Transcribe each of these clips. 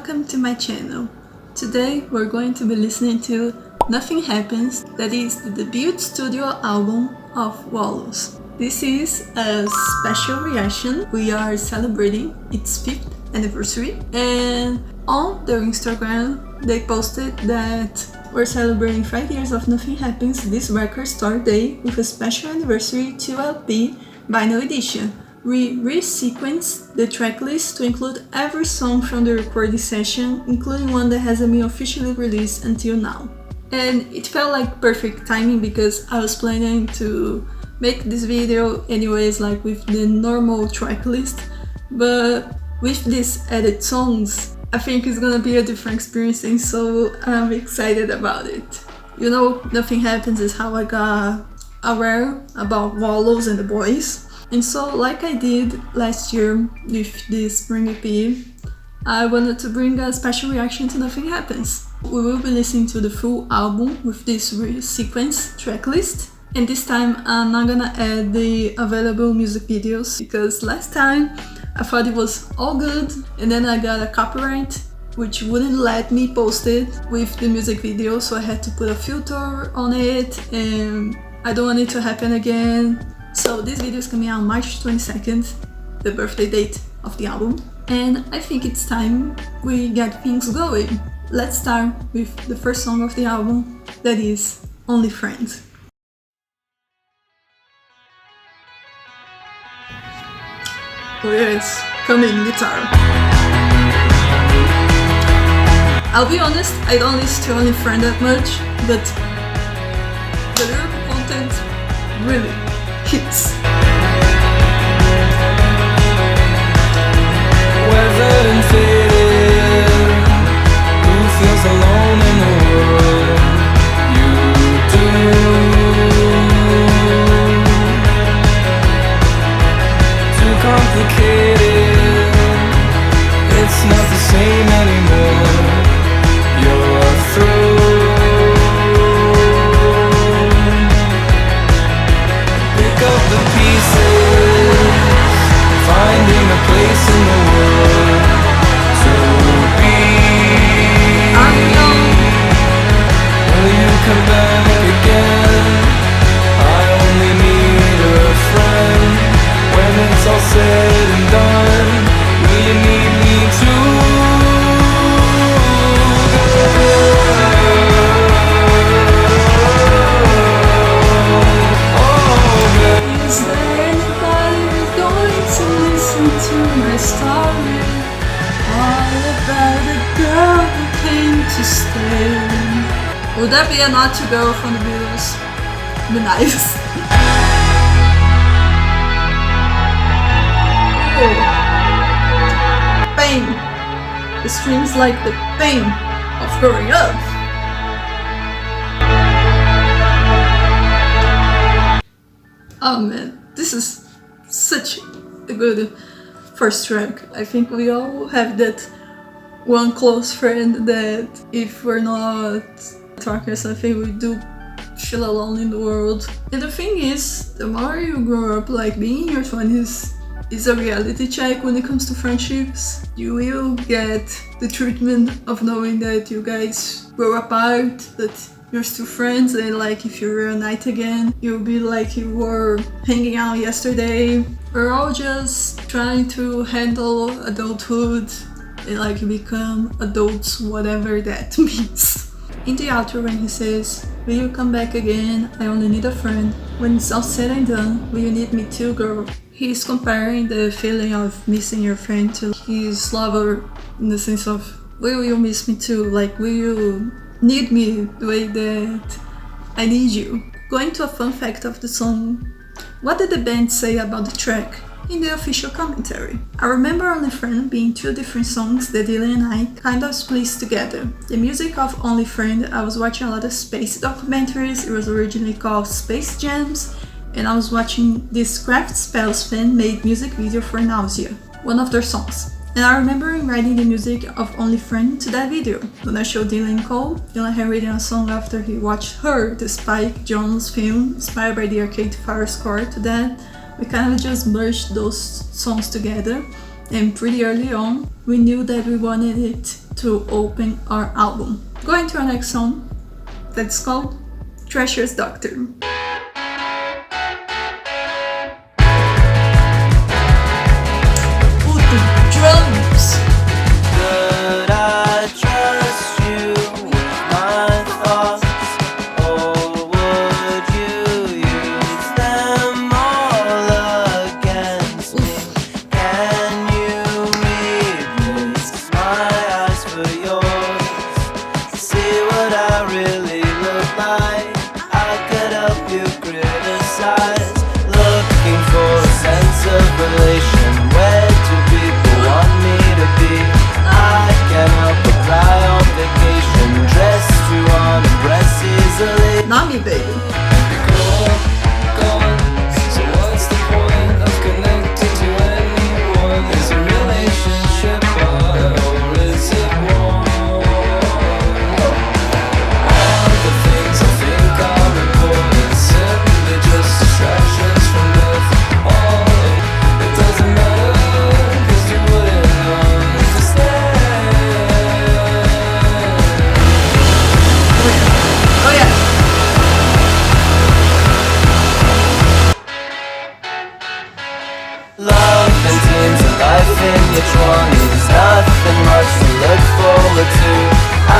welcome to my channel. Today we're going to be listening to Nothing Happens, that is the debut studio album of Wallows. This is a special reaction. We are celebrating its 5th anniversary, and on their Instagram they posted that we're celebrating 5 years of Nothing Happens this record store day with a special anniversary 2 LP vinyl edition. We resequenced the tracklist to include every song from the recording session, including one that hasn't been officially released until now. And it felt like perfect timing because I was planning to make this video anyways, like with the normal tracklist, but with these added songs, I think it's gonna be a different experience, and so I'm excited about it. You know, Nothing Happens is how I got aware about Wallows and the boys. And so, like I did last year with this spring EP, I wanted to bring a special reaction to Nothing Happens. We will be listening to the full album with this sequence tracklist, and this time I'm not gonna add the available music videos because last time I thought it was all good and then I got a copyright which wouldn't let me post it with the music video, so I had to put a filter on it, and I don't want it to happen again. So this video is coming out March 22nd, the birthday date of the album, and I think it's time we get things going. Let's start with the first song of the album, that is Only Friends. Oh yes, coming guitar. I'll be honest, I don't listen to Only Friend that much, but the lyrical content really hits. Weathered and faded, who feels alone in the world? You do. Too complicated, it's not the same anymore. You're through. The pieces, finding a place in the world to be. I'm young. Will you come back again? I only need a friend. When it's all said and done, will you need me too? To my story, all about the girl who came to stay. Would that be a naughty girl from the Beatles? Be nice. Oh. Pain. The strings like the pain of growing up. Oh man, this is such a good first track. I think we all have that one close friend that if we're not talking or something, we do feel alone in the world. And the thing is, the more you grow up, like being in your 20s is a reality check when it comes to friendships. You will get the treatment of knowing that you guys grow apart, but you're still friends, and like if you reunite again, you'll be like you were hanging out yesterday. We're all just trying to handle adulthood and like become adults, whatever that means. In the outro, when he says, "Will you come back again? I only need a friend. When it's all said and done, will you need me too, girl?" He's comparing the feeling of missing your friend to his lover in the sense of, will you miss me too? Like, will you need me the way that I need you? Going to a fun fact of the song, what did the band say about the track in the official commentary? I remember Only Friend being 2 different songs that Dylan and I kind of spliced together. The music of Only Friend, I was watching a lot of space documentaries. It was originally called Space Jams, and I was watching this Craft Spells fan-made music video for Nausea, one of their songs. And I remember writing the music of Only Friend to that video. When I showed Dylan Cole, Dylan had written a song after he watched Her, the Spike Jonze film, inspired by the Arcade Fire score to that. We kind of just merged those songs together, and pretty early on, we knew that we wanted it to open our album. Going to our next song, that's called Treacherous Doctor. Ooh, the drums! Could I trust you with my thoughts, or would you use them all against me? Can you replace my eyes for yours? See what I really look like. I could help you criticize. Looking for a sense of relation. Where do people want me to be? I can't help but cry on vacation. Dressed to unimpress easily. Not me, baby. So what's the point of connecting to anyone? Is a relationship hard or is it warm? All the things I think are important, simply just distractions from death. It doesn't matter, 'cause you wouldn't understand. Oh yeah. Love and teams and life in your 20s, nothing much to look forward to. I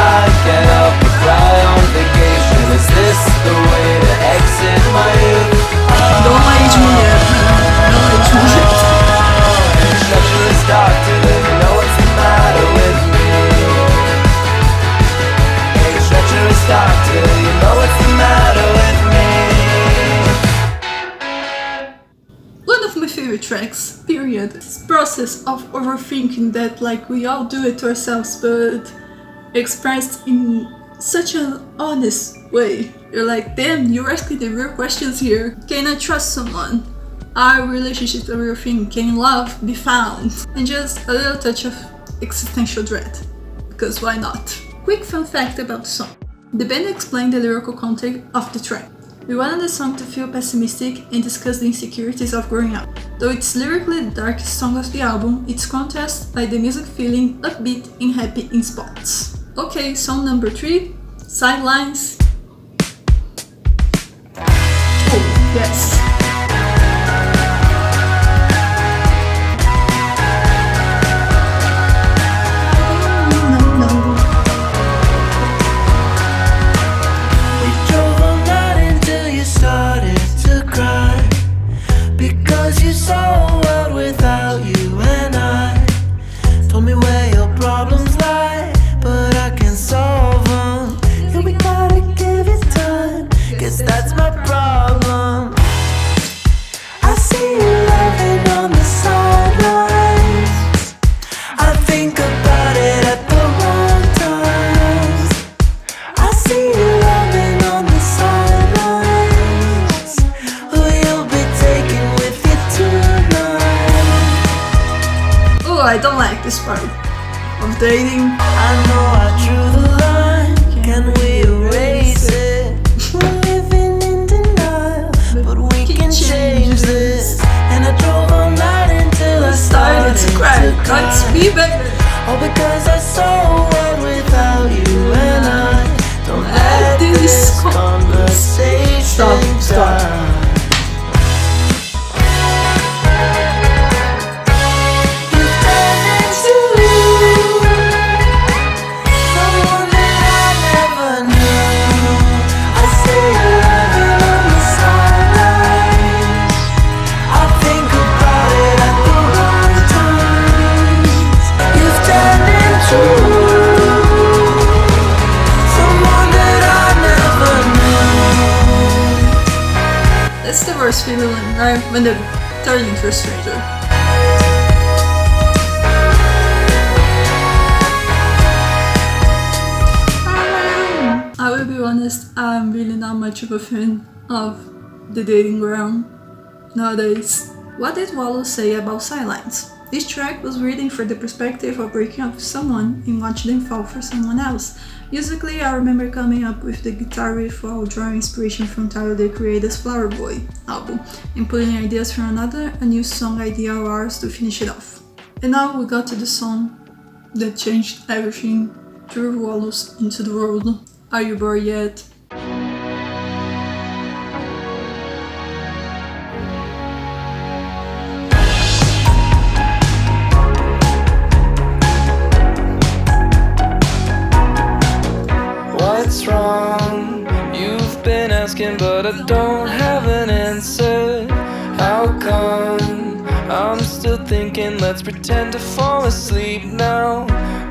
can't help but cry on vacation. Is this the way to exit my youth? Don't rage mulher, não rage mulher. Treacherous doctor, you know what's the matter with me? Hey, treacherous doctor, you know what's the matter with me? One of my favorite tracks, period. This process of overthinking that like we all do it to ourselves, but expressed in such an honest way. You're like, damn, you're asking the real questions here. Can I trust someone? Are relationships a real thing? Can love be found? And just a little touch of existential dread. Because why not? Quick fun fact about the song. The band explained the lyrical content of the track. We wanted the song to feel pessimistic and discuss the insecurities of growing up. Though it's lyrically the darkest song of the album, it's contrasted by the music feeling upbeat and happy in spots. Okay, song number 3, Sidelines. Oh, yes. We drove all night until you started to cry, because you saw a world without you and I. Told me where your problems lie, but I can solve them. Yeah, we gotta give it time, guess that's my problem. I see you laughing on the sidelines. I think about it at the wrong times. I see you laughing on the sidelines. Who you'll be taking with you tonight? Oh, I don't like this part of dating. I know I drew the line. Can we erase it? We're living in denial, but we can change this. And I drove all night until I Started to cry. Let's be better. All because I saw a world without you and I. Don't let this conversation Stop. die. You've turned into someone that I never knew. I see you laughing on the sidelines. I think about it at the wrong times. You've turned into someone that I never knew. That's the worst feeling, right? When they turn into a stranger. I will be honest, I'm really not much of a fan of the dating realm nowadays. What did Wallows say about sidelines? This track was written for the perspective of breaking up with someone and watching them fall for someone else. Musically, I remember coming up with the guitar riff while drawing inspiration from Tyler the Creator's Flower Boy album and putting ideas from a new song idea of ours to finish it off. And now we got to the song that changed everything, threw Wallows into the world. Are you bored yet? What's wrong? You've been asking, but I don't have an answer. How come? I'm still thinking, let's pretend to fall asleep now.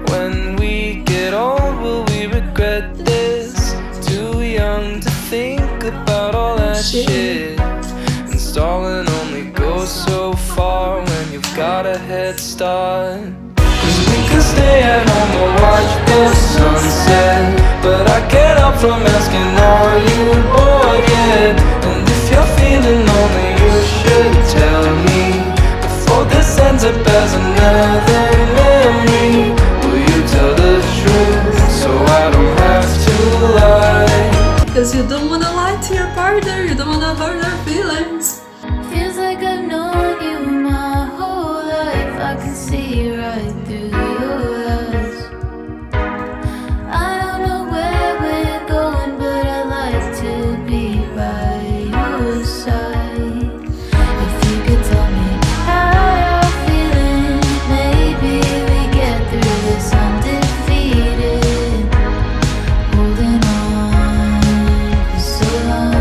When we get old, will we regret this? Too young to think about all that shit. And stalling only goes so far when you've got a head start. 'Cause we could stay at home or watch the sunset, but I can't help from asking, are you bored yet? And if you're feeling lonely, you should tell me before this ends up as another memory. Will you tell the truth so I don't have to lie? Because you don't wanna lie to your partner, you don't wanna hurt their feelings. Feels like I've known you my whole life. I can see right through your eyes. I don't know where we're going, but I'd like to be by your side. If you could tell me how you're feeling, maybe we get through this undefeated. Holding on for so long.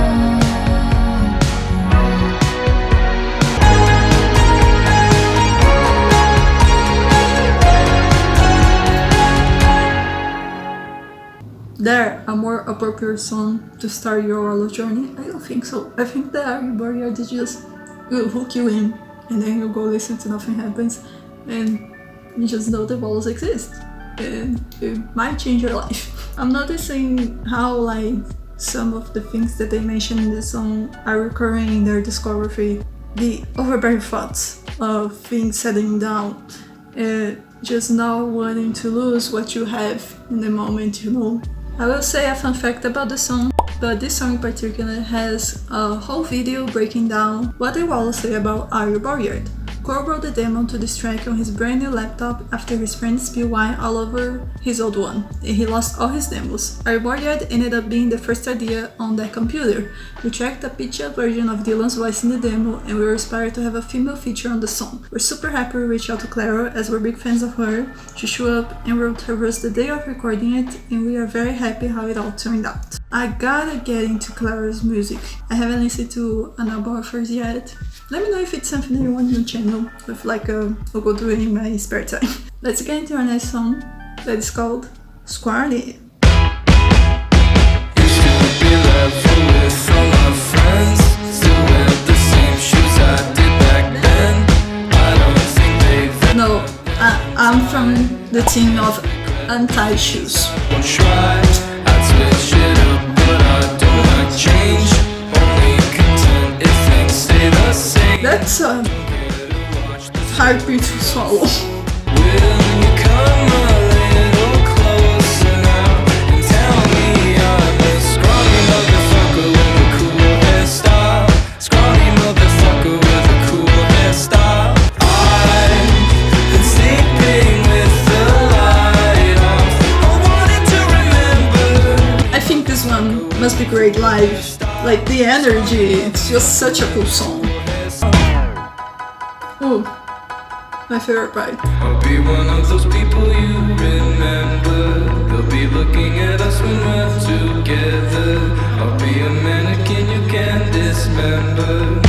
There, a more appropriate song to start your Wallows journey? I don't think so. I think that Are You Bored Yet they just will hook you in, and then you go listen to Nothing Happens, and you just know that Wallows exist, and it might change your life. I'm noticing how like some of the things that they mention in the song are recurring in their discography. The overbearing thoughts of things settling down, just not wanting to lose what you have in the moment, you know. I will say a fun fact about the song, but this song in particular has a whole video breaking down what the Wallows say about Are You Bored Yet. Cole wrote the demo to this track on his brand new laptop after his friends spilled wine all over his old one, and he lost all his demos. Are You Bored Yet ended up being the first idea on that computer. We tracked a pitched version of Dylan's voice in the demo, and we were inspired to have a female feature on the song. We're super happy we reached out to Clairo, as we're big fans of her. She showed up and wrote her verse the day of recording it, and we are very happy how it all turned out. I gotta get into Clairo's music. I haven't listened to an album of hers yet. Let me know if it's something that you want on the channel, with like I'll go do it in my spare time. Let's get into our next song that is called Scrawny. Used to be level with all my friends, still wear the same shoes I did back then. I don't think they've No, I'm from the team of anti-shoes. ever tried. I'd switch it up, but I don't like change. Only content if things stay the same. That's a hard pill to swallow. Will you come a little closer now and tell me I'm a scrawny motherfucker with a cool hairstyle? Scrawny motherfucker with a cool hairstyle. I've been sleeping with the light off. I wanted to remember. I think this one must be great live. Like the energy, it's just such a cool song. Ooh, my favorite part. I'll be one of those people you remember. They'll be looking at us when we're together. I'll be a mannequin you can dismember.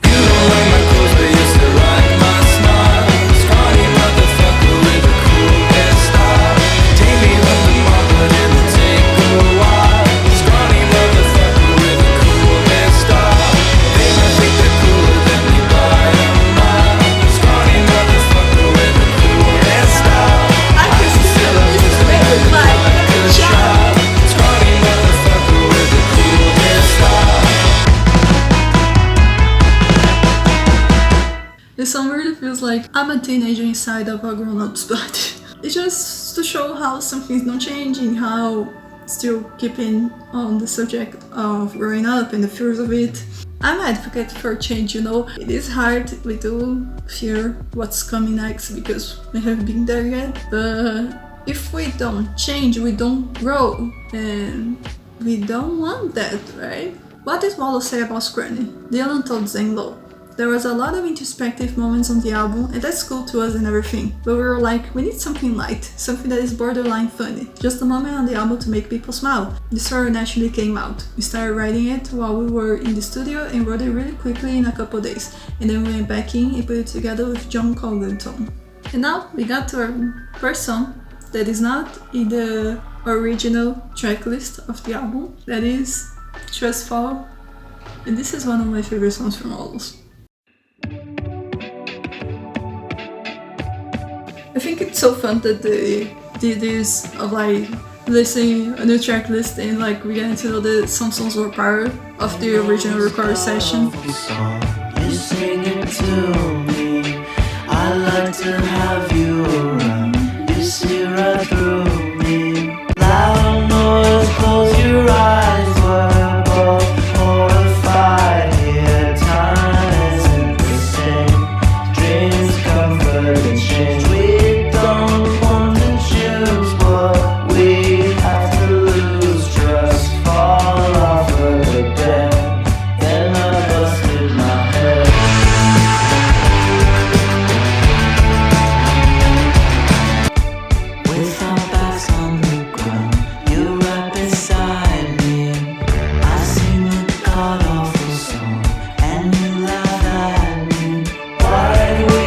You don't like my clothes, but you still like my smile. Scrawny motherfucker with a cool hairstyle. Take me like the mall, but it'll take a while. Scrawny motherfucker with a cool hairstyle. They might think they're cooler than me by a mile. Scrawny motherfucker with a cool hairstyle. I can still listen to like a child. Scrawny motherfucker with a cool hairstyle. This song really feels like I'm a teenager inside of a grown-up's body. It's just to show how some things don't change and how still keeping on the subject of growing up and the fears of it. I'm an advocate for change, you know. It is hard, we do fear what's coming next because we haven't been there yet. But if we don't change, we don't grow, and we don't want that, right? What did Wallows say about Scrawny? Dylan told Zane Lowe. There was a lot of introspective moments on the album, and that's cool to us and everything, but we were like, we need something light, something that is borderline funny, just a moment on the album to make people smile. The story naturally came out. We started writing it while we were in the studio and wrote it really quickly in a couple days, and then we went back in and put it together with John Congleton. And now we got to our first song that is not in the original tracklist of the album, that is Trust Fall, and this is one of my favorite songs from Wallows. I think it's so fun that they did this of like listening a new track list and like we getting to know that some songs were part of the original record session. You sing it to me. I like to have you around. You see right through me. Loud noise, close your eyes. We're both horrified here. Time isn't the same. Dreams, comfort, and change. We don't want to choose what we have to lose. Trust fall off of the bed. Then I busted my head. With our backs on the ground, you right beside me. I sing the god awful song, and you laugh at me. Why we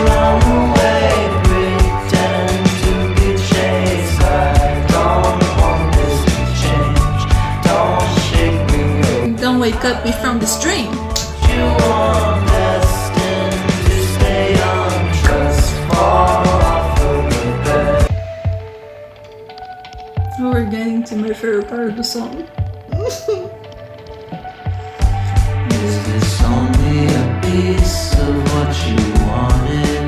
run away, pretend to be chased? I don't want this to change. Don't shake me up. Don't wake up me from this dream. You want destined to stay on. Trust fall off of the bed. Now we're getting to my favorite part of the song. Is this only a piece of what you wanted?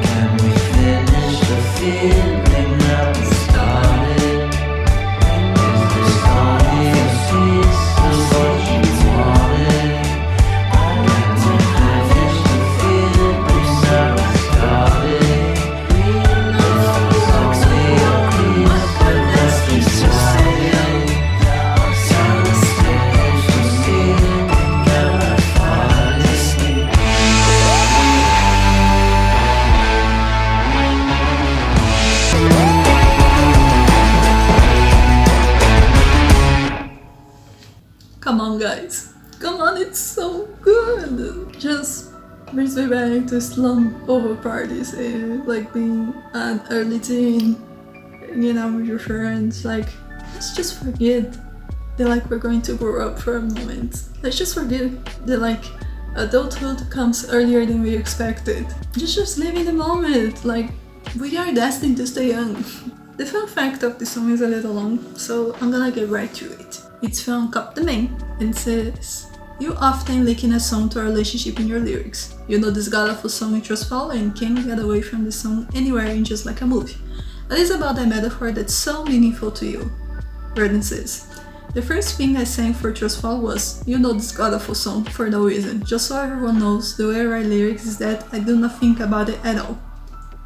Can we finish the feeling that we started? Is this only a piece of what you wanted? Can we finish the feeling that we started? Is this only a piece of what we wanted? Come on guys, come on, it's so good. Just brings me back to slum over parties and like being an early teen, hanging out with your friends. Like, let's just forget that like we're going to grow up for a moment. Let's just forget that like adulthood comes earlier than we expected. Just live in the moment. Like, we are destined to stay young. The fun fact of this song is a little long, so I'm gonna get right to it. It's from Cop the Man and says, you often liken a song to a relationship in your lyrics. You know this god-awful song in Trust Fall and can't get away from the song anywhere in just like a movie. What is about that metaphor that's so meaningful to you? Redden says, the first thing I sang for Trust Fall was, you know this god-awful song for no reason. Just so everyone knows, the way I write lyrics is that I do not think about it at all.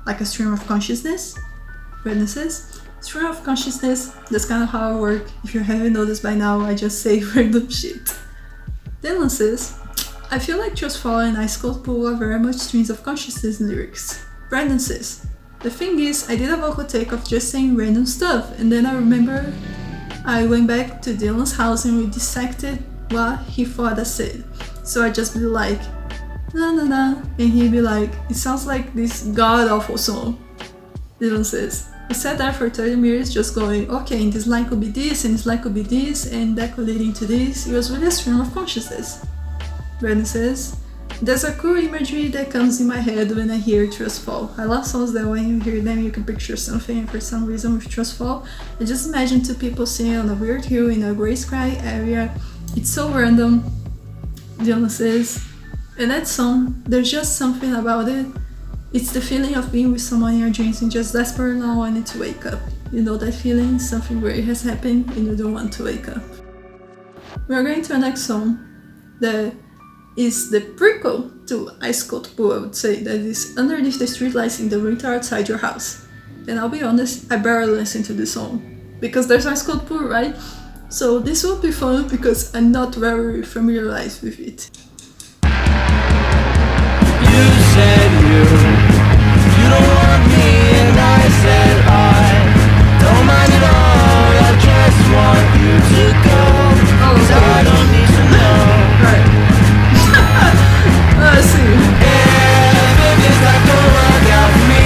Like a stream of consciousness? Redden says, stream of consciousness, that's kind of how I work. If you haven't noticed by now, I just say random shit. Dylan says, I feel like Trust Fall and Ice Cold Pool are very much streams of consciousness in lyrics. Brandon says, the thing is, I did a vocal take of just saying random stuff, and then I remember I went back to Dylan's house and we dissected what he thought I said. So I just be like, na na na, and he'd be like, it sounds like this god-awful song. Dylan says, we sat there for 30 minutes just going, okay, and this line could be this, and this line could be this, and that could lead into this. It was really a stream of consciousness. Brandon says, there's a cool imagery that comes in my head when I hear Trust Fall. I love songs that when you hear them you can picture something, and for some reason with Trust Fall, I just imagine two people sitting on a weird hill in a grey sky area. It's so random, Dylan says. And that song, there's just something about it. It's the feeling of being with someone in your dreams and just desperate not wanting to wake up. You know that feeling, something great has happened and you don't want to wake up. We are going to our next song, that is the prequel to Ice Cold Pool, I would say, that is underneath the streetlights in the winter outside your house. And I'll be honest, I barely listen to this song because there's Ice Cold Pool, right? So this will be fun because I'm not very familiarized with it. You said you don't want me, and I said I don't mind at all. I just want you to go, 'cause I don't need to know. Right. I see. If it is not gonna work out for me,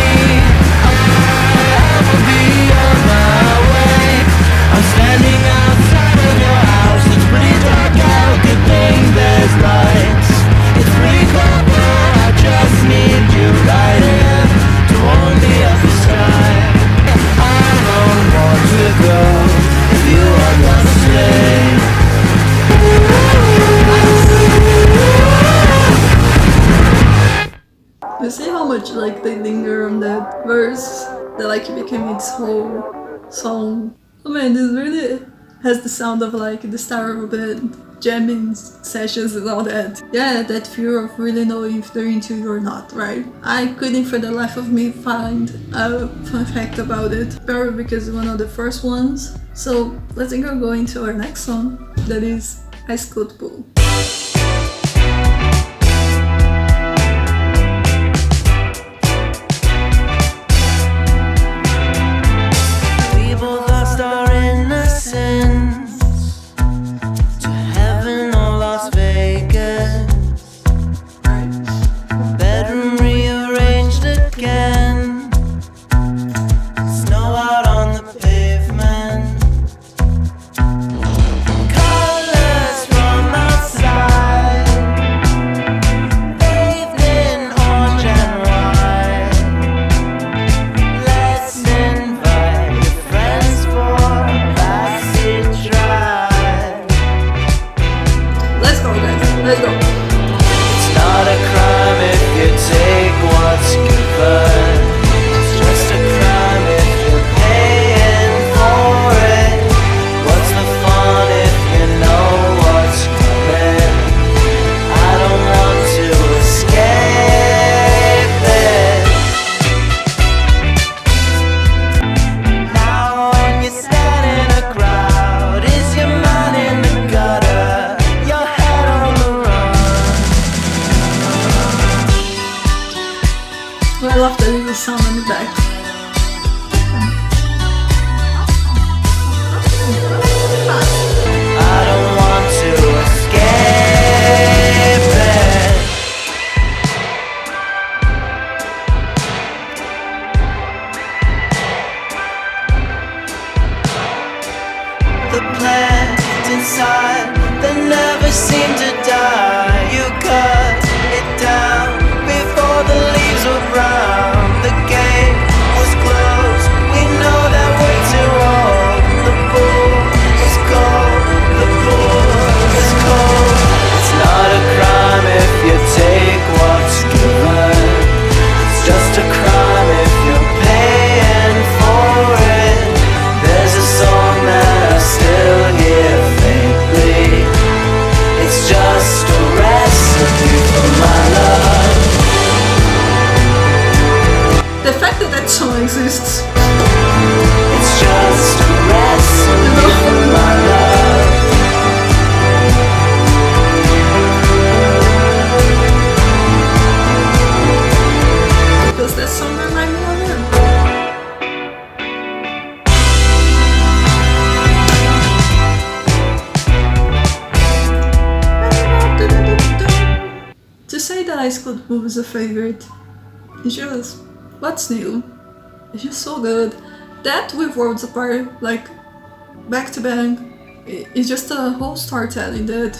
I will be on my way. I'm standing outside of your house. It's pretty dark out. Good thing there's lights. It's pretty cold, but I just need you right here to warm me up the sky. I don't want to go if you are gonna stay. You see how much like they linger on that verse that like became its whole song. Oh man, this really has the sound of like the start of a band, jamming sessions and all that. Yeah, that fear of really knowing if they're into you or not, right? I couldn't for the life of me find a fun fact about it, probably because it's one of the first ones. So let's go into our next song, that is Ice Cold Pool. I love the little sound on the back. I don't want to escape it. The plants inside, they never seem to die. You cut it down before the leaves were brown. The gate was closed, we know that we're too old. The pool is cold, the pool is cold. It's not a crime if you take what's given. It's just a crime if you're paying for it. There's a song that I still hear faintly. It's just a recipe for my love. The fact that that song exists. It's just a recipe for my love. Does that song remind me of it? To say that Ice Cold Pool is a favorite, it's just, what's new? It's just so good. That with Worlds Apart, like back to back, it's just a whole storytelling that,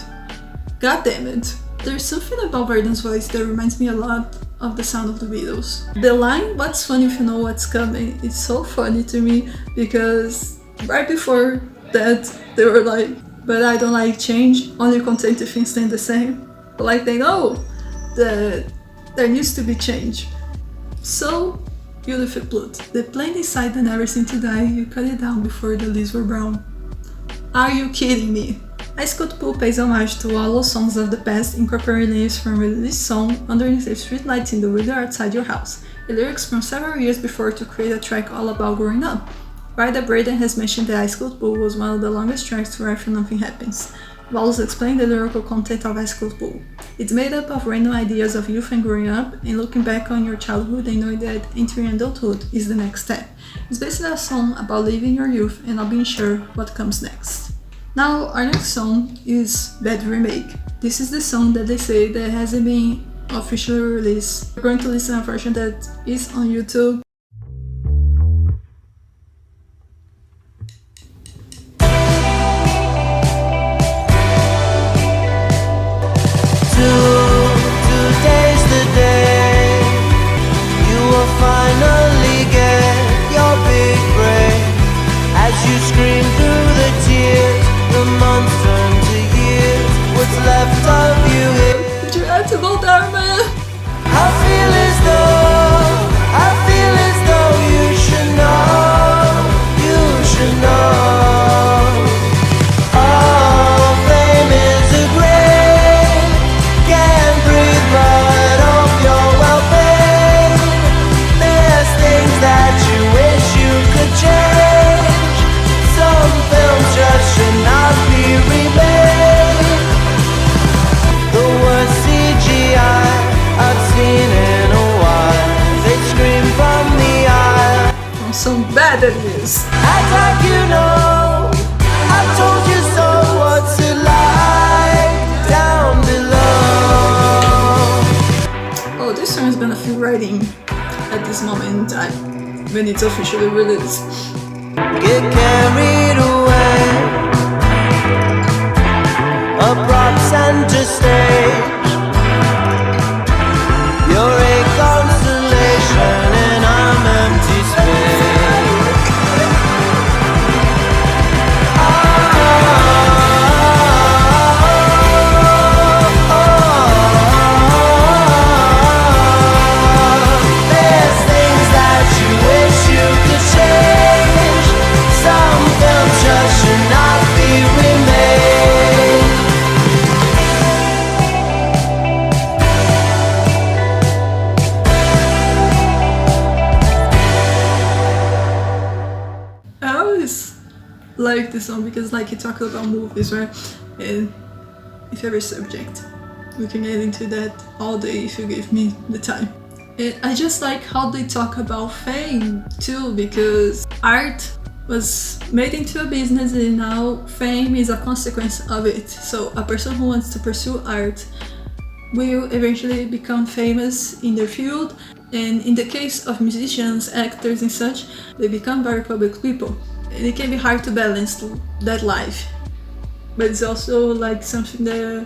god damn it. There's something about Verdon's voice that reminds me a lot of the sound of the Beatles. The line, "What's fun if you know what's coming," it's so funny to me because right before that they were like, "But I don't like change, only content if things stay the same." But like they know that there needs to be change. So beautifully put. The plant inside that never seemed to die, you cut it down before the leaves were brown. Are you kidding me? Ice Cold Pool pays homage to Wallows songs of the past, incorporating lyrics from a released song Underneath the Streetlights in the Window Outside Your House, a lyrics from several years before to create a track all about growing up. Ryder Braden has mentioned that Ice Cold Pool was one of the longest tracks to write for Nothing Happens. Wallows explained the lyrical content of Ice Cold Pool. It's made up of random ideas of youth and growing up, and looking back on your childhood and knowing that entering adulthood is the next step. It's basically a song about living your youth and not being sure what comes next. Now, our next song is Bad Remake. This is the song that they say that hasn't been officially released. We're going to listen to a version that is on YouTube. Today's the day you will finally get your big break. As you scream through the tears, the months turn to years. What's left of you here? Did you have to go there, man? I feel as though you should know, you should know. Oh, fame is a grave, can't breathe but hope you're well paid. There's things that you wish you could change. Some films just should not be remade. The worst CGI I've seen in a while. They scream from the aisle. From some bad it is. Act like you know. I told you so. What's it like down below? Oh, this song is gonna feel writing at this moment in time when it's officially released. Get carried away. A prop center stage. You're a constellation and I'm empty space. There's things that you wish you could change. Some films just should not be remade. I always like this song because like it talks about movies, right? And if every subject, we can get into that all day if you give me the time. And I just like how they talk about fame too, because art was made into a business and now fame is a consequence of it. So a person who wants to pursue art will eventually become famous in their field, and in the case of musicians, actors and such, they become very public people. And it can be hard to balance that life, but it's also like something that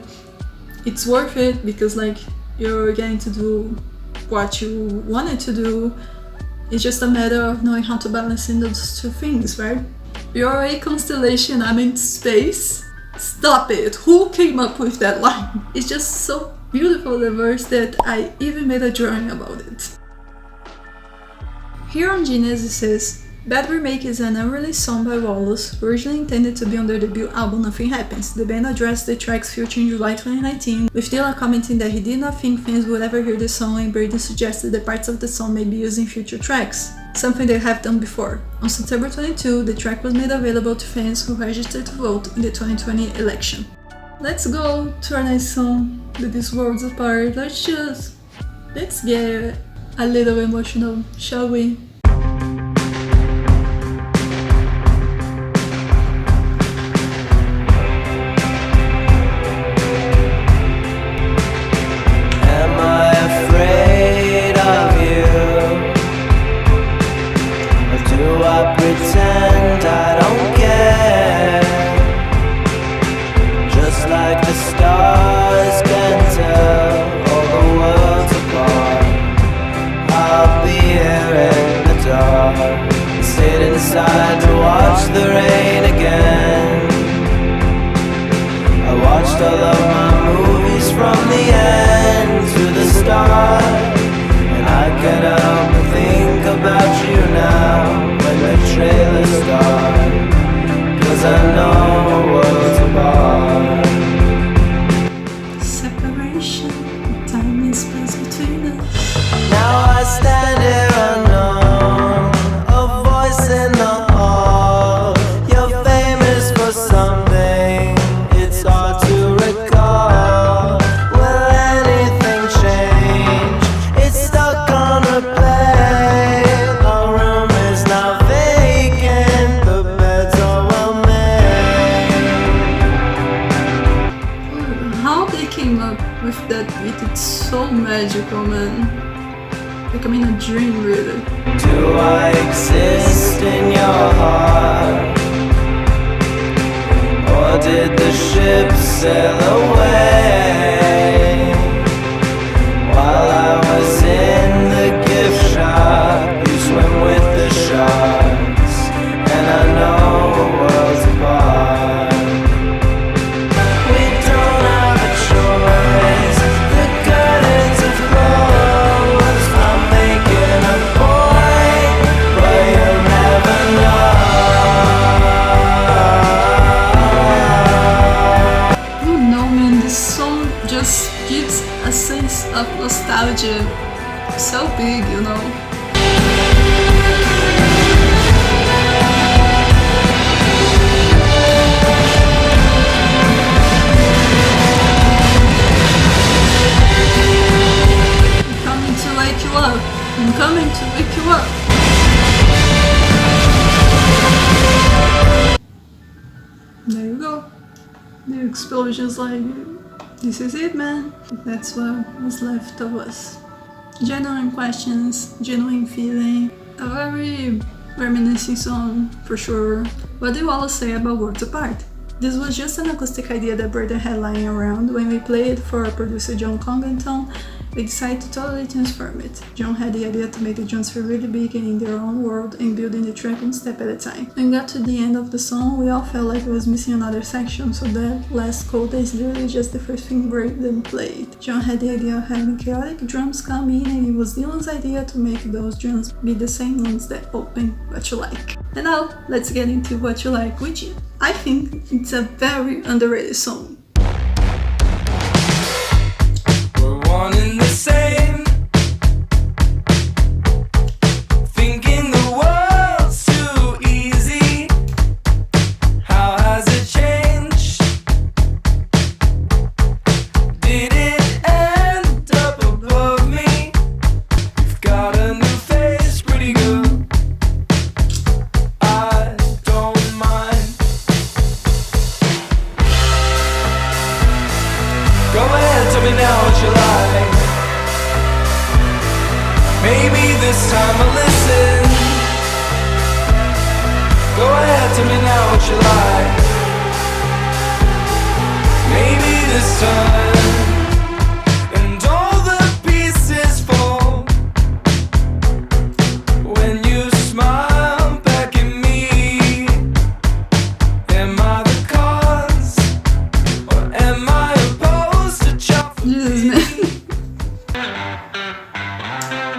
it's worth it because like you're getting to do what you wanted to do. It's just a matter of knowing how to balance in those two things, right? You're a constellation, I'm in space. Stop it! Who came up with that line? It's just so beautiful, the verse, that I even made a drawing about it. Here on Genius it says, Bad Remake is an unreleased song by Wallows, originally intended to be on their debut album Nothing Happens. The band addressed the track's future in July 2019, with Dylan commenting that he did not think fans would ever hear the song, and Braden suggested that parts of the song may be used in future tracks, something they have done before. On September 22, the track was made available to fans who registered to vote in the 2020 election. Let's go to our next song, with these worlds apart. Let's get a little emotional, shall we? Am I afraid of you? Or do I pretend I don't care? Just like the stars can tell all the worlds apart, I'll be here and distance between us. Now I stand here unknown, a voice in the hall. You're famous for something, it's hard to recall. Will anything change? It's stuck on replay. Our room is now vacant, the beds are well made. How they came up with that beat, it's so magical, man. Like I'm in a dream, really. Do I exist in your heart? Or did the ship sail away? While I was in the gift shop, you swim with the sharks, and I know we're worlds apart. We don't have a choice, the curtains have closed. I'm making a point, but you'll never know. You know, man, this song just gives a sense of nostalgia so big, you know. I'm coming to wake you up. I'm coming to wake you up. There you go. The explosion's like, this is it, man. That's what was left of us. Genuine questions, genuine feeling. A very reminiscing song, for sure. What do Wallows say about Worlds Apart? This was just an acoustic idea that Burden had lying around. When we played it for our producer John Congenton, we decided to totally transform it. John had the idea to make the drums feel really big and in their own world and building the track one step at a time. When we got to the end of the song, we all felt like it was missing another section, so that last coda is literally just the first thing Braden played. John had the idea of having chaotic drums come in, and it was Dylan's idea to make those drums be the same ones that open What You Like. And now, let's get into What You Like, which I think it's a very underrated song. We're one and the same, thinking the world's too easy. How has it changed? Did it end up above me? You've got a new face, pretty good. I don't mind. Go ahead, tell me now what you like. Maybe this time I'll listen. Go ahead, tell me now what you like. Maybe this time. And all the pieces fall when you smile back at me. Am I the cause, or am I opposed to chop? Jesus, man.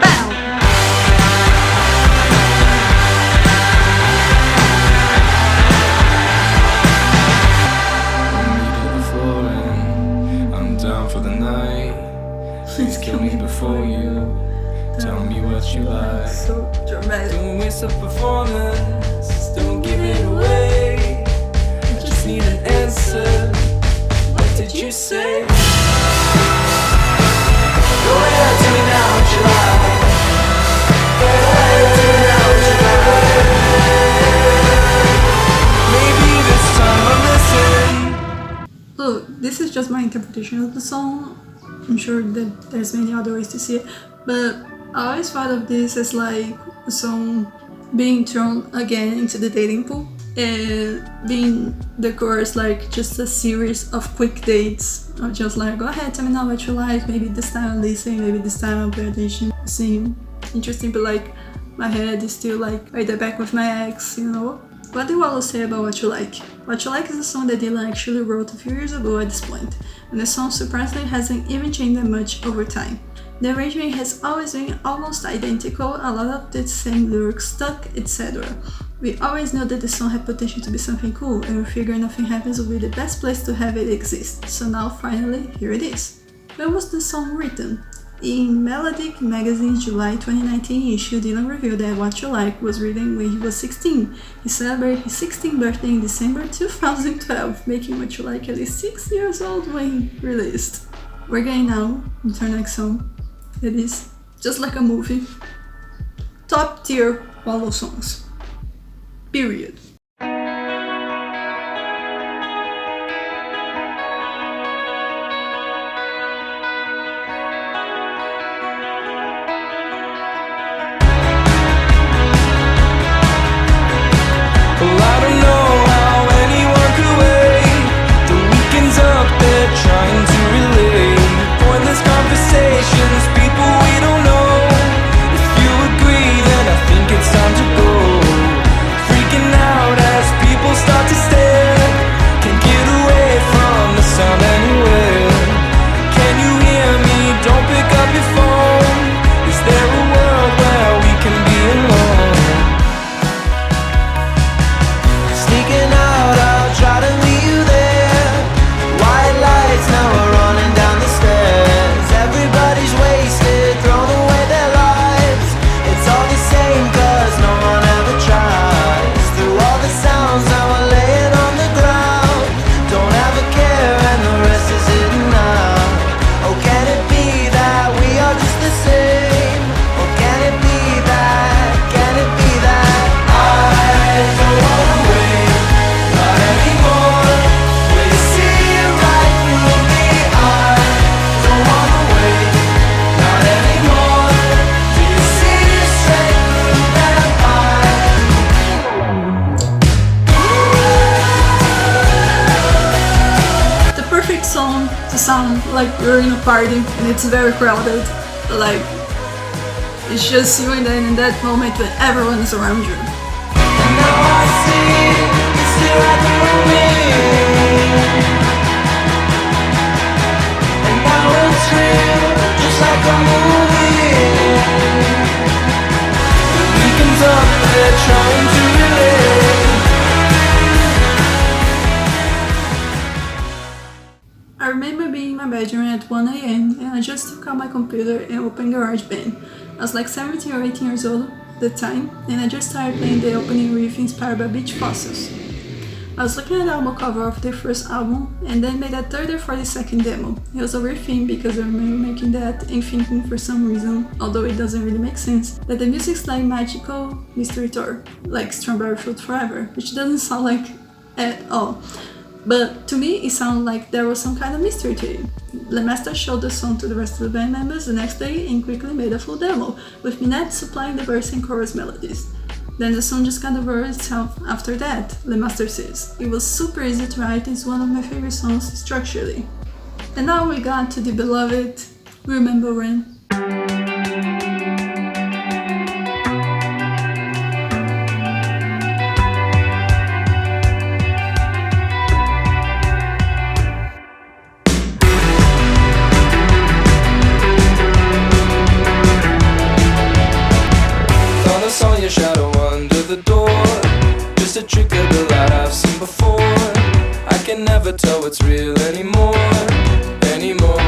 Bow! I'm down for the night. Please kill me before you tell me what you like. So dramatic. Don't waste a performance, don't give it away. I just need an answer. What did you say? Go ahead, tell me now what you like. Go ahead, tell me now what you like. Maybe this time I'll listen. Look, this is just my interpretation of the song. I'm sure that there's many other ways to see it, but I always thought of this as like a song being thrown again into the dating pool, and being the chorus like just a series of quick dates of just like, go ahead, tell me now what you like, maybe this time I'll listen, maybe this time I'll pay attention. Seem interesting, but like my head is still like right there back with my ex, you know. What do Wallows say about What You Like? What You Like is a song that Dylan actually wrote a few years ago at this point, and the song surprisingly hasn't even changed that much over time. The arrangement has always been almost identical, a lot of the same lyrics stuck, etc. We always knew that the song had potential to be something cool, and we figured Nothing Happens would be the best place to have it exist, so now finally, here it is. When was the song written? In Melodic Magazine's July 2019 issue, Dylan revealed that What You Like was written when he was 16. He celebrated his 16th birthday in December 2012, making What You Like at least 6 years old when he released. We're going now into our next song. It is just like a movie. Top tier Wallows songs. Period. Well, I don't know how anyone could wait. The weekend's up, they're trying to relate pointless conversations, people we don't know. If you agree, then I think it's time to go. Freaking out as people start to stare. Can't get away from the sound anywhere. Can you hear me? Don't pick up your phone. Is there a world where we can be alone? Sneaking out, I'll try to meet you there. White lights, now we're running down the stairs. Everybody's wasted, thrown away their lives. It's all the same, cause no one ever tries. Through all the sounds, now we're laying on the ground. Don't have a care and the rest is hidden out. Oh, can it be that we are just the same? Or can it be that, can it be that I don't wanna wait, not anymore. Will you see it right through me? I don't wanna wait, not anymore. Do you see it straight through them eyes? The perfect song to sound like you're in a party and it's very crowded. Like, it's just you and then in that moment when everyone is around you. And now I see you see right through me. And now it's real, just like a movie. The weekend's up, they're trying to relate. I remember being in my bedroom at 1 a.m. and I just took out my computer and opened GarageBand. I was like 17 or 18 years old at the time, and I just started playing the opening riff inspired by beach fossils. I was looking at the album cover of the first album and then made a 30 or 40 second demo. It was a weird thing because I remember making that and thinking for some reason, although it doesn't really make sense, that the music's like magical mystery tour, like Strawberry Fruit Forever, which doesn't sound like at all. But to me, it sounded like there was some kind of mystery to it. The master showed the song to the rest of the band members the next day and quickly made a full demo, with Minette supplying the verse and chorus melodies. Then the song just kind of wrote itself after that, the master says. It was super easy to write, it's one of my favorite songs structurally. And now we got to the beloved Remember When. Saw your shadow under the door. Just a trick of the light I've seen before. I can never tell what's real anymore. Anymore,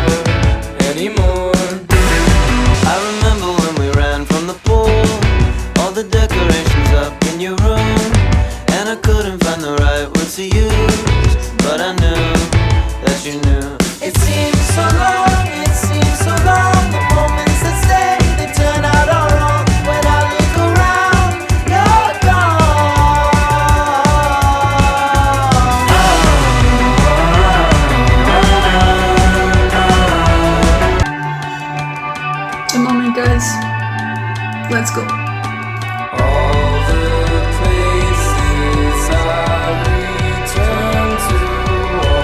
anymore. I remember when we ran from the pool. All the decorations up in your room. And I couldn't find the right words to use. But I knew that you knew. It seems so long, it seems so long. The moments that stay, they turn out all wrong. When I look around, you're gone. The moment, guys. Let's go. All the places I return to, all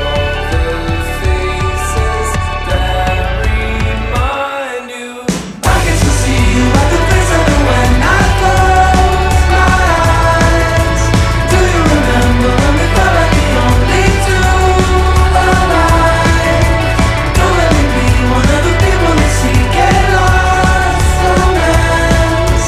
the faces that remind you. I can still see you at the place I knew when I close my eyes. Do you remember when we felt like the only two alive? Don't let me be one of the people that see get lost romance.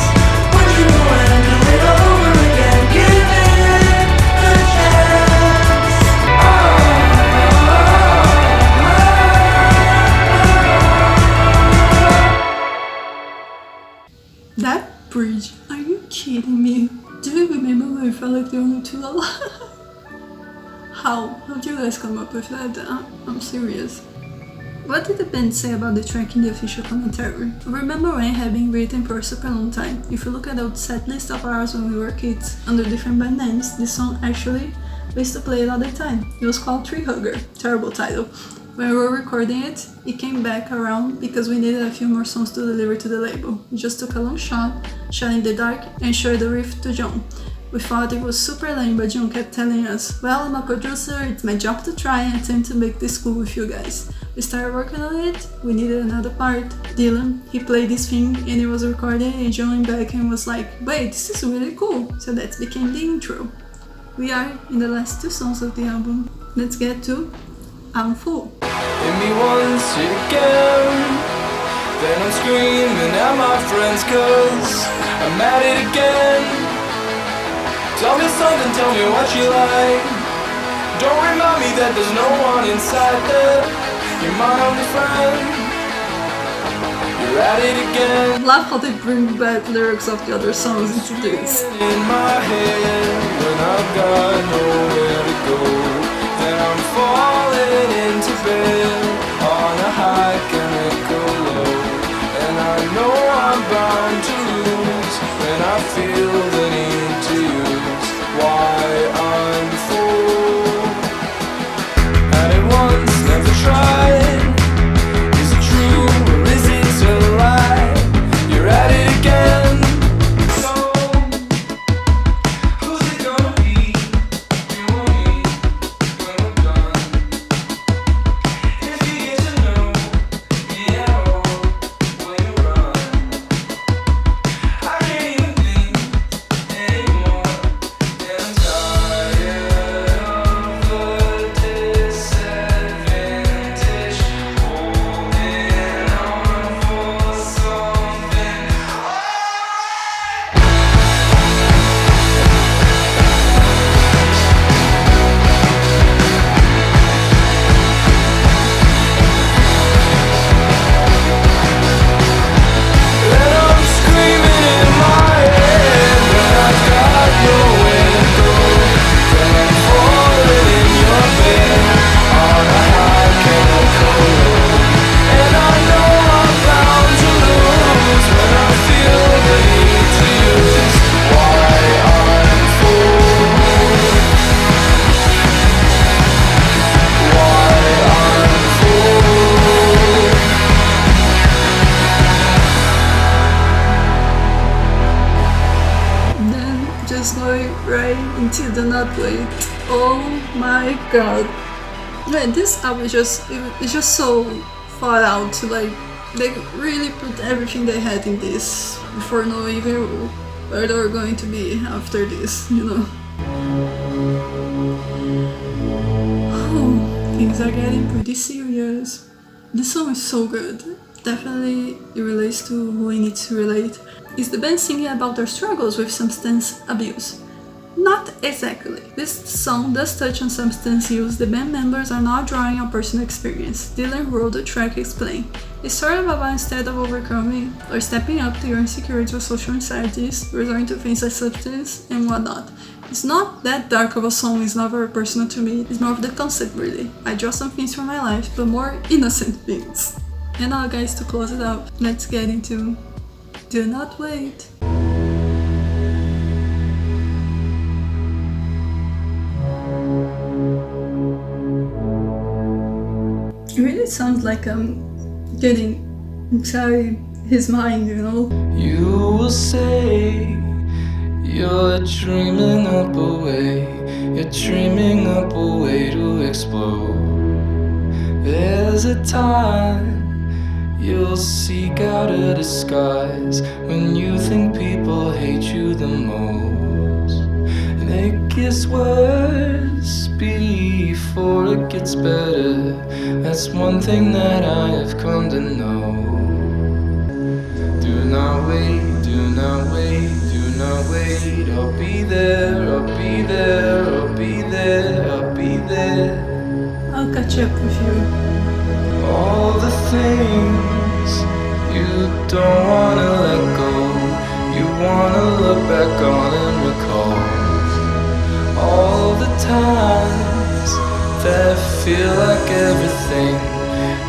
That bridge, are you kidding me? Do you remember when I felt like the only two alive? How do you guys come up with that? I'm serious. What did the band say about the track in the official commentary? Remember when it had been written for a super long time? If you look at the set list of ours when we were kids, under different band names, this song actually we used to play it all the time. It was called Tree Hugger, terrible title. When we were recording it, it came back around because we needed a few more songs to deliver to the label. We just took a long shot in the dark, and showed the riff to John. We thought it was super lame, but John kept telling us, well, I'm a producer, it's my job to try and attempt to make this cool with you guys. We started working on it, we needed another part. Dylan, he played this thing and it was recorded, and John went back and was like, wait, this is really cool. So that became the intro. We are in the last two songs of the album. Let's get to I'm Full. Hit me once again, then I'm screaming at my friends 'cause I'm at it again. Tell me something, tell me what you like. Don't remind me that there's no one inside there. You're my only friend. You're at it again. Love how they bring back lyrics of the other songs into this. In my head when I've got nowhere to go, then I'm falling into bed on a high chemical low, and I know I'm bound to lose when I feel the need to use why I'm full. Had it once, never tried. Is it true or is it a lie? You're at it again. So who's it gonna be? You or me when we're done? If you get to know me at all when you run, I can't even think anymore. And I'm tired of the disadvantage, holding on for something. And I'm screaming in my head when I've got nowhere to go. Then I'm falling in your bed on a high chemical low, and I know I'm bound to lose when I feel the need to use why I'm full. Why I'm full. Then just going right into the Not Wait. Oh my god. Man, this album is it's just so thought out. Like, they really put everything they had in this before knowing even where they were going to be after this, you know. Oh, things are getting pretty serious. This song is so good. Definitely it relates to who it needs to relate. Is the band singing about their struggles with substance abuse? Not exactly. This song does touch on substance use. The band members are not drawing on personal experience. Dylan wrote the track explain. It's sort of about instead of overcoming or stepping up to your insecurities or social anxieties, resorting to things like substance and whatnot. It's not that dark of a song, it's not very personal to me, it's more of the concept really. I draw some things from my life, but more innocent things. And now guys, to close it out, let's get into Do Not Wait. It really sounds like I'm getting inside his mind, you know? You will say you're dreaming up a way, you're dreaming up a way to explode. There's a time you'll seek out a disguise when you think people hate you the most. And it gets worse before it gets better. That's one thing that I have come to know. Do not wait, do not wait, do not wait. I'll be there, I'll be there, I'll be there, I'll be there. I'll catch up with you. All the things you don't wanna let go, wanna look back on and recall all the times that feel like everything,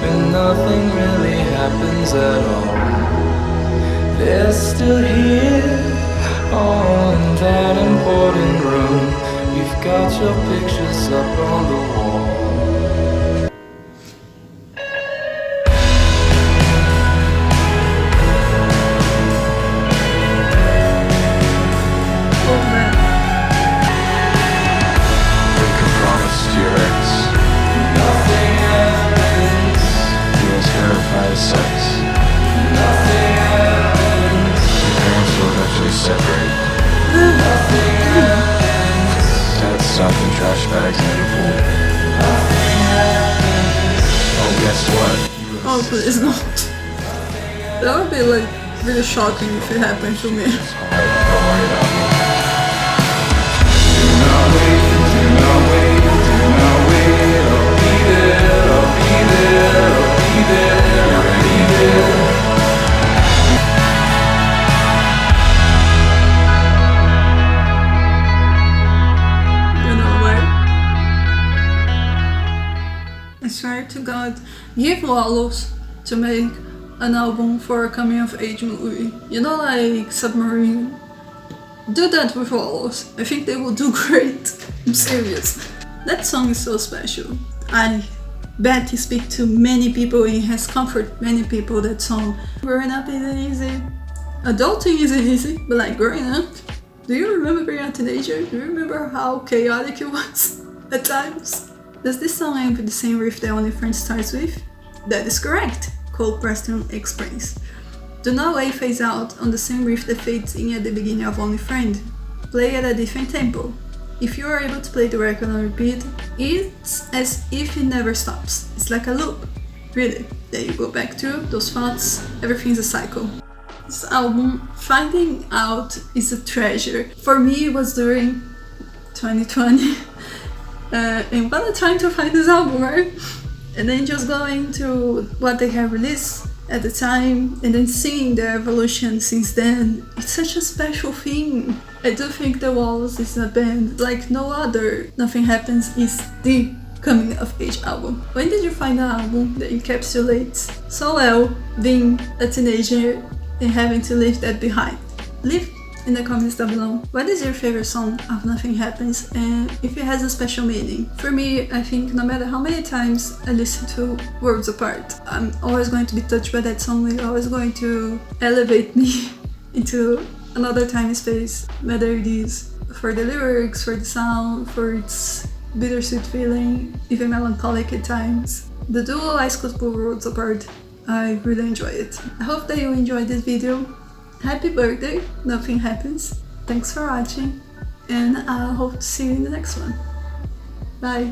when nothing really happens at all. They're still here, all in that important room. You've got your pictures up on the wall. Stuffing trash bags in the pool. Oh, guess what? Oh, please not. That would be like really shocking if it happened to me. Don't worry about me. Do not wait, do not wait, do not wait. I'll be there, I'll be there, I'll be there, I'll be there. I swear to God, give Wallows to make an album for a coming of age movie. You know, like Submarine? Do that with Wallows. I think they will do great. I'm serious. That song is so special. I bet it speaks to many people and has comforted many people, that song. Growing up isn't easy. Adulting isn't easy, but like growing up. Do you remember being a teenager? Do you remember how chaotic it was at times? Does this song end with the same riff that Only Friend starts with? That is correct, Cole Preston explains. Do Not Wait fades out on the same riff that fades in at the beginning of Only Friend. Play at a different tempo. If you are able to play the record on repeat, it's as if it never stops. It's like a loop. Really. Then you go back through those thoughts, everything's a cycle. This album, Finding Out, is a treasure. For me, it was during 2020. And while trying to find this album, right? And then just going to what they have released at the time, and then seeing their evolution since then. It's such a special thing. I do think The Wallows is a band like no other. Nothing Happens is the coming of age album. When did you find an album that encapsulates so well being a teenager and having to leave that behind? Leave in the comments down below. What is your favorite song of Nothing Happens, and if it has a special meaning? For me, I think no matter how many times I listen to Worlds Apart, I'm always going to be touched by that song. It's always going to elevate me into another time and space, whether it is for the lyrics, for the sound, for its bittersweet feeling, even melancholic at times. The duo Ice Cold Worlds Apart, I really enjoy it. I hope that you enjoyed this video. Happy birthday, Nothing Happens. Thanks for watching, and I hope to see you in the next one. Bye.